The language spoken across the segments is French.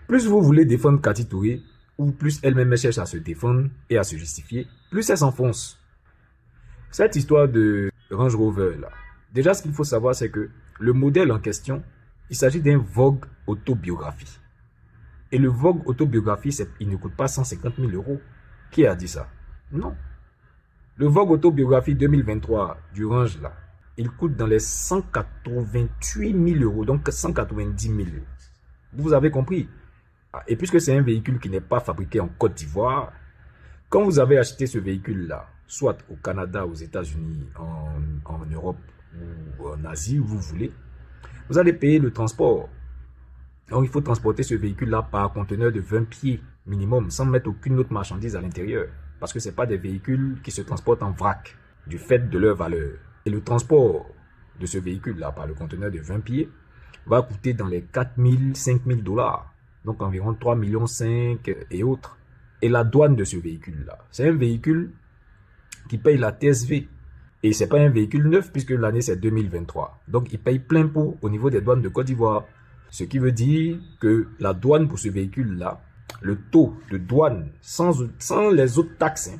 Plus vous voulez défendre Cathy Touré, ou plus elle-même cherche à se défendre et à se justifier, plus elle s'enfonce. Cette histoire de Range Rover, là, déjà ce qu'il faut savoir, c'est que le modèle en question, il s'agit d'un Vogue autobiographie. Et le Vogue autobiographie, il ne coûte pas 150 000 euros. Qui a dit ça? Non. Le Vogue autobiographie 2023 du Range, là, il coûte dans les 188 000 euros, donc 190 000. Vous avez compris? Et puisque c'est un véhicule qui n'est pas fabriqué en Côte d'Ivoire, quand vous avez acheté ce véhicule-là, soit au Canada, aux États-Unis, en Europe ou en Asie, où vous voulez, vous allez payer le transport. Donc il faut transporter ce véhicule-là par conteneur de 20 pieds minimum, sans mettre aucune autre marchandise à l'intérieur. Parce que ce pas des véhicules qui se transportent en vrac, du fait de leur valeur. Et le transport de ce véhicule-là par le conteneur de 20 pieds va coûter dans les 4 000, 5 000 $. Donc environ 3,5 millions et autres. Et la douane de ce véhicule-là, c'est un véhicule qui paye la TSV. Et ce n'est pas un véhicule neuf puisque l'année c'est 2023. Donc il paye plein pot au niveau des douanes de Côte d'Ivoire. Ce qui veut dire que la douane pour ce véhicule-là, le taux de douane sans les autres taxes, hein,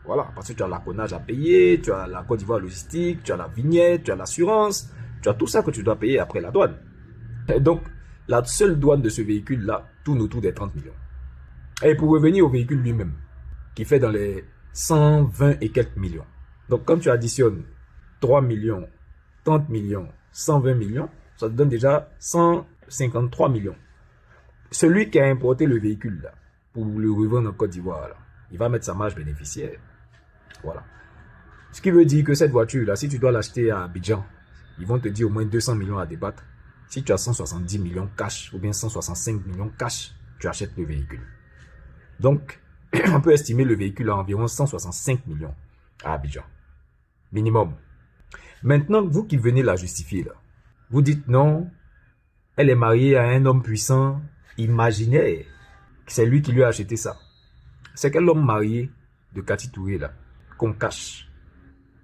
voilà, parce que tu as l'acconnage à payer, tu as la Côte d'Ivoire logistique, tu as la vignette, tu as l'assurance, tu as tout ça que tu dois payer après la douane. Et donc, la seule douane de ce véhicule-là tourne autour des 30 millions. Et pour revenir au véhicule lui-même, qui fait dans les 120 et quelques millions. Donc, quand tu additionnes 3 millions, 30 millions, 120 millions, ça te donne déjà 153 millions. Celui qui a importé le véhicule, là, pour le revendre en Côte d'Ivoire, il va mettre sa marge bénéficiaire. Voilà. Ce qui veut dire que cette voiture-là, si tu dois l'acheter à Abidjan, ils vont te dire au moins 200 millions à débattre. Si tu as 170 millions cash ou bien 165 millions cash, tu achètes le véhicule. Donc, on peut estimer le véhicule à environ 165 millions à Abidjan. Minimum. Maintenant, vous qui venez la justifier, là, vous dites non, elle est mariée à un homme puissant, imaginaire, c'est lui qui lui a acheté ça. C'est quel homme marié de Cathy Touré, là, qu'on cache?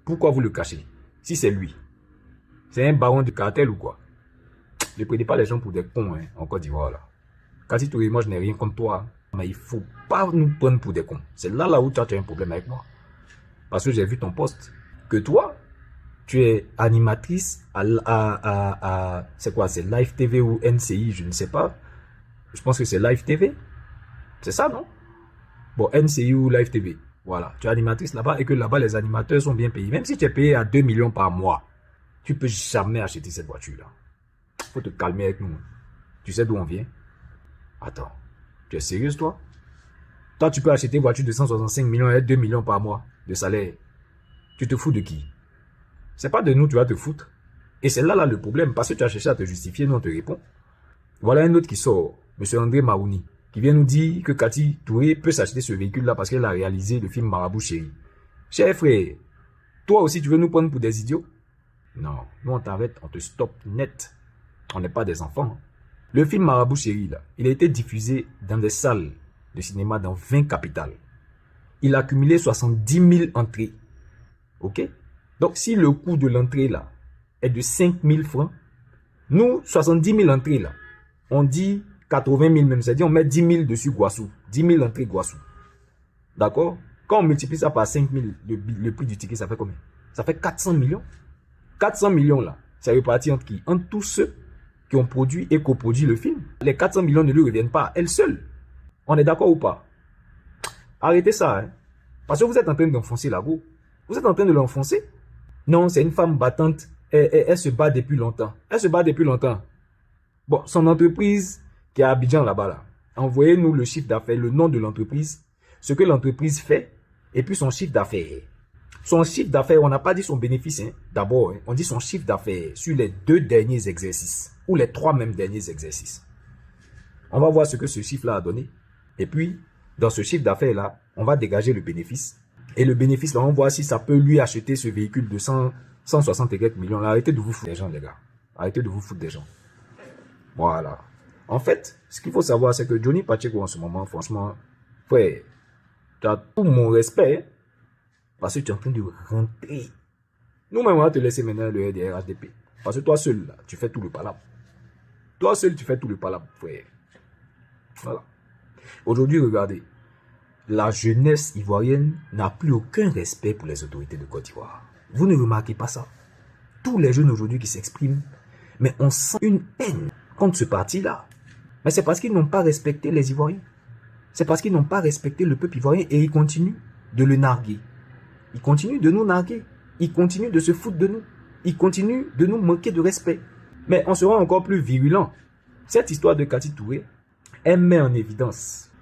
Pourquoi vous le cachez? Si c'est lui, c'est un baron de cartel ou quoi? Ne prenez pas les gens pour des cons, hein, en Côte d'Ivoire, là. Cathy Touré, moi, je n'ai rien contre toi, hein, mais il ne faut pas nous prendre pour des cons. C'est là où tu as un problème avec moi. Parce que j'ai vu ton poste. Que toi, tu es animatrice c'est quoi, c'est Live TV ou NCI, je ne sais pas. Je pense que c'est Live TV. C'est ça, non? Bon, NCI ou Live TV. Voilà, tu es animatrice là-bas et que là-bas, les animateurs sont bien payés. Même si tu es payé à 2 millions par mois, tu peux jamais acheter cette voiture-là. Faut te calmer avec nous. Tu sais d'où on vient? Attends, tu es sérieuse, toi? Toi, tu peux acheter une voiture de 165 millions et 2 millions par mois de salaire. Tu te fous de qui? C'est pas de nous, tu vas te foutre. Et c'est là le problème, parce que tu as cherché à te justifier, nous on te répond. Voilà un autre qui sort, M. André Marouni, qui vient nous dire que Cathy Touré peut s'acheter ce véhicule-là parce qu'elle a réalisé le film Marabout Chéri. Cher frère, toi aussi tu veux nous prendre pour des idiots? Non, nous on t'arrête, on te stoppe net. On n'est pas des enfants. Le film Marabout Chéri, là, il a été diffusé dans des salles de cinéma dans 20 capitales. Il a accumulé 70 000 entrées. Ok? Donc, si le coût de l'entrée là est de 5 000 francs, nous, 70 000 entrées là, on dit 80 000 même, c'est-à-dire on met 10 000 dessus Guassou, 10 000 entrées Guassou. D'accord? Quand on multiplie ça par 5 000, le prix du ticket, ça fait combien? Ça fait 400 millions. 400 millions là, ça repartit entre qui? Entre tous ceux qui ont produit et coproduit le film. Les 400 millions ne lui reviennent pas à elle seule. On est d'accord ou pas? Arrêtez ça, hein? Parce que vous êtes en train d'enfoncer la roue. Vous êtes en train de l'enfoncer. Non, c'est une femme battante. Elle se bat depuis longtemps. Elle se bat depuis longtemps. Bon, son entreprise qui est à Abidjan là-bas, là, envoyez-nous le chiffre d'affaires, le nom de l'entreprise, ce que l'entreprise fait, et puis son chiffre d'affaires. Son chiffre d'affaires, on n'a pas dit son bénéfice, hein, d'abord, hein, on dit son chiffre d'affaires sur les 2 derniers exercices, ou les 3 mêmes derniers exercices. On va voir ce que ce chiffre-là a donné. Et puis, dans ce chiffre d'affaires-là, on va dégager le bénéfice. Et le bénéfice, là, on va voir si ça peut lui acheter ce véhicule de 160 et quelques millions. Là, arrêtez de vous foutre des gens, les gars. Arrêtez de vous foutre des gens. Voilà. En fait, ce qu'il faut savoir, c'est que Johnny Pacheco, en ce moment, franchement, frère, tu as tout mon respect, parce que tu es en train de rentrer. Nous-mêmes, on va te laisser maintenant le RDP. Parce que toi seul, là, tu fais tout le palabre. Toi seul, tu fais tout le palabre, frère. Voilà. Aujourd'hui, regardez, la jeunesse ivoirienne n'a plus aucun respect pour les autorités de Côte d'Ivoire. Vous ne remarquez pas ça? Tous les jeunes aujourd'hui qui s'expriment, mais on sent une haine contre ce parti-là. Mais c'est parce qu'ils n'ont pas respecté les Ivoiriens. C'est parce qu'ils n'ont pas respecté le peuple ivoirien et ils continuent de le narguer. Ils continuent de nous narguer. Ils continuent de se foutre de nous. Ils continuent de nous manquer de respect. Mais on sera encore plus virulent. Cette histoire de Kati Touré, elle met en évidence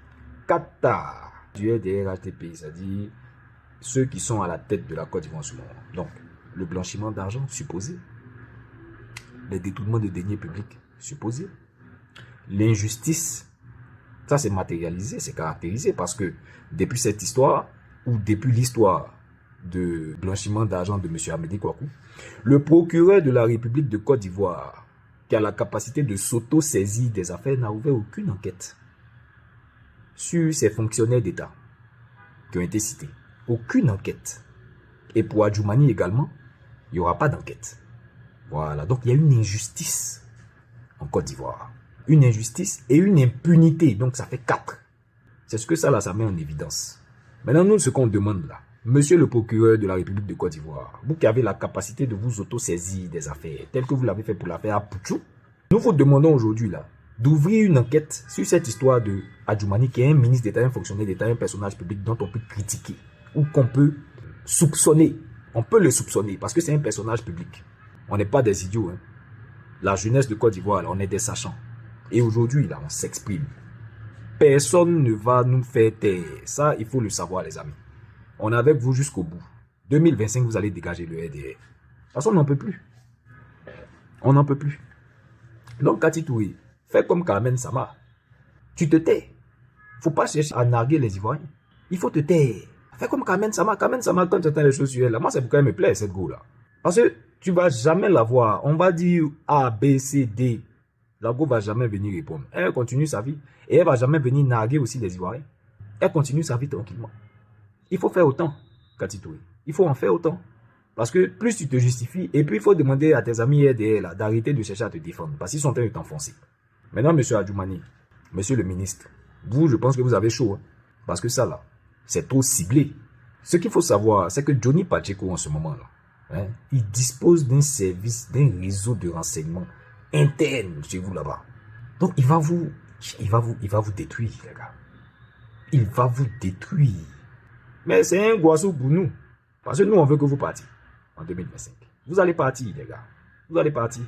Qatar du RDR-HDP, c'est-à-dire ceux qui sont à la tête de la Côte d'Ivoire en ce moment. Donc, le blanchiment d'argent supposé, les détournements de deniers publics supposés, l'injustice, ça c'est matérialisé, c'est caractérisé parce que depuis cette histoire, ou depuis l'histoire de blanchiment d'argent de M. Amédée Kouakou, le procureur de la République de Côte d'Ivoire, qui a la capacité de s'auto-saisir des affaires, n'a ouvert aucune enquête sur ces fonctionnaires d'État qui ont été cités. Aucune enquête. Et pour Adjoumani également, il n'y aura pas d'enquête. Voilà, donc il y a une injustice en Côte d'Ivoire. Une injustice et une impunité, donc ça fait 4. C'est ce que ça met en évidence. Maintenant, nous, ce qu'on demande là, monsieur le procureur de la République de Côte d'Ivoire, vous qui avez la capacité de vous auto-saisir des affaires, telles que vous l'avez fait pour l'affaire Apouchou, nous vous demandons aujourd'hui là, d'ouvrir une enquête sur cette histoire de Adjoumani, qui est un ministre d'État, un fonctionnaire d'État, un personnage public dont on peut critiquer, ou qu'on peut soupçonner. On peut le soupçonner, parce que c'est un personnage public. On n'est pas des idiots. Hein. La jeunesse de Côte d'Ivoire, on est des sachants. Et aujourd'hui, là, on s'exprime. Personne ne va nous faire taire. Ça, il faut le savoir, les amis. On est avec vous jusqu'au bout. 2025, vous allez dégager le RDR. De toute façon, on n'en peut plus. On n'en peut plus. Donc, Kati Touré, fais comme Carmen Sama. Tu te tais. Faut pas chercher à narguer les Ivoiriens. Il faut te taire. Fais comme Carmen Sama. Carmen Sama, quand tu entends les choses sur elle, là, moi, c'est pourquoi elle me plaît, cette go-là. Parce que tu vas jamais la voir. On va dire A, B, C, D. La go va jamais venir répondre. Elle continue sa vie. Et elle va jamais venir narguer aussi les Ivoiriens. Elle continue sa vie tranquillement. Il faut faire autant, Kati Touré. Il faut en faire autant. Parce que plus tu te justifies, et puis il faut demander à tes amis RDR d'arrêter de chercher à te défendre. Parce qu'ils sont en train de t'enfoncer. Maintenant, monsieur Adjoumani, monsieur le ministre, vous, je pense que vous avez chaud. Hein, parce que ça, là, c'est trop ciblé. Ce qu'il faut savoir, c'est que Johnny Pacheco, en ce moment-là, hein, il dispose d'un service, d'un réseau de renseignement interne chez vous là-bas. Donc, il va vous détruire, les gars. Il va vous détruire. Mais c'est un goissou pour nous. Parce que nous, on veut que vous partiez en 2025. Vous allez partir, les gars. Vous allez partir.